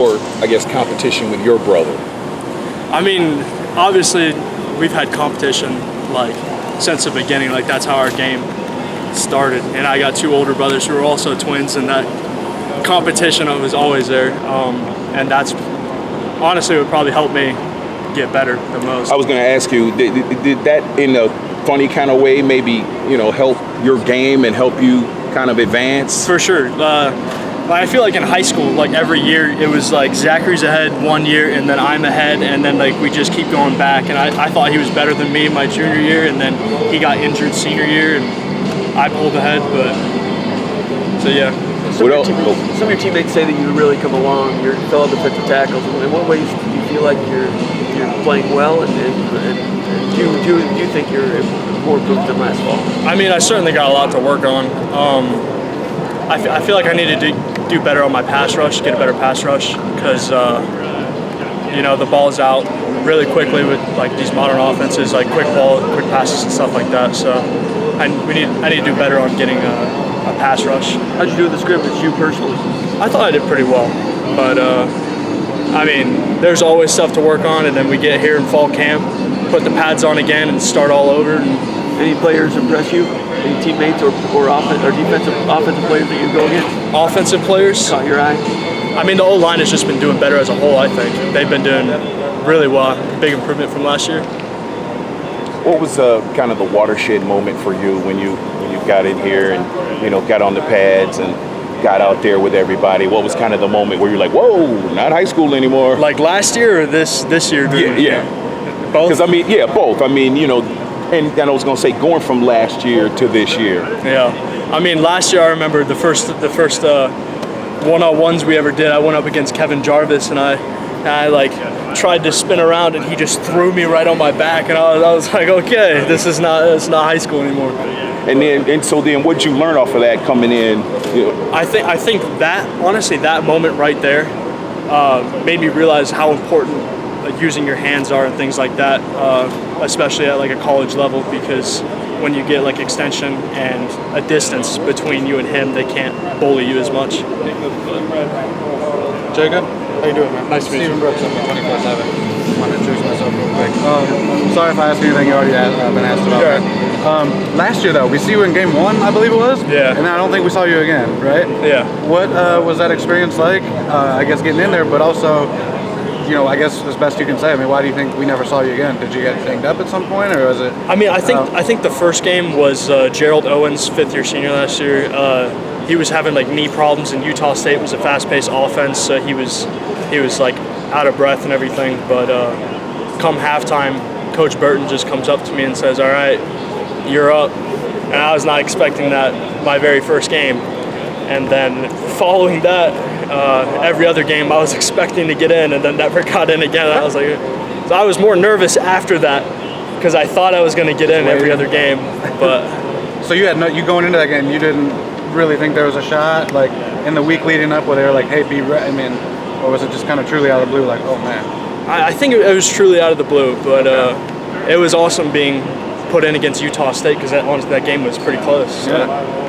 Or, I guess, competition with your brother? I mean, obviously, we've had competition like since the beginning. Like that's how our game started. And I got two older brothers who are also twins, and that competition was always there. And that's honestly would probably help me get better the most. I was going to ask you, did that in a funny kind of way maybe, help your game and help you kind of advance? For sure. I feel like in high school, like every year, it was like Zachary's ahead one year, and then I'm ahead, and then like we just keep going back. And I thought he was better than me my junior year, and then he got injured senior year, and I pulled ahead. But so yeah. Some of your teammates say that you really come along. You're fellow defensive tackles. In what ways do you feel like you're playing well, and do you think you're more improved than last fall? I mean, I certainly got a lot to work on. I feel like I need to do better on my pass rush, get a better pass rush, because the ball's out really quickly with like these modern offenses, like quick passes and stuff like that. So I need to do better on getting a pass rush. How'd you do in the scrimmage, you personally? I thought I did pretty well, but I mean, there's always stuff to work on, and then we get here in fall camp, put the pads on again, and start all over. Any players impress you? Any teammates or offensive players that you go against? Offensive players? Caught your eye? I mean, the O-line has just been doing better as a whole, I think. They've been doing really well. Big improvement from last year. What was kind of the watershed moment for you when you got in here and, got on the pads and got out there with everybody? What was kind of the moment where you're like, whoa, not high school anymore? Like last year or this year? Yeah. Both? Because, both. I mean, and I was going to say going from last year to this year. Yeah. I mean, last year I remember the first one-on-ones we ever did, I went up against Kevin Jarvis, and I like tried to spin around, and he just threw me right on my back, and I was like, okay, it's not high school anymore. And so then what'd you learn off of that coming in? I think that, honestly, that moment right there made me realize how important using your hands are and things like that, especially at like a college level, because when you get like extension and a distance between you and him, they can't bully you as much. Jacob, how you doing, man? Nice to meet you. Steven Brooks, I'm 24/7. I want to introduce myself real quick. Sorry if I asked anything you already been asked about. Yeah. Last year, though, we see you in game one, I believe it was. Yeah. And I don't think we saw you again, right? Yeah. What was that experience like? I guess getting in there, but also, I guess as best you can say. I mean, why do you think we never saw you again? Did you get dinged up at some point, or was it? I mean, I think the first game was Gerald Owens, fifth-year senior last year. He was having like knee problems, and Utah State was a fast-paced offense, so he was like out of breath and everything. But come halftime, Coach Burton just comes up to me and says, "All right, you're up." And I was not expecting that my very first game. And then following that, every other game I was expecting to get in, and then never got in again. I was like, so I was more nervous after that because I thought I was going to get in every other game. But so you going into that game, you didn't really think there was a shot, like in the week leading up, where they were like, "Hey, be ready." I mean, or was it just kind of truly out of the blue, like, "Oh man"? I think it was truly out of the blue, but it was awesome being put in against Utah State because that game was pretty close. So. Yeah.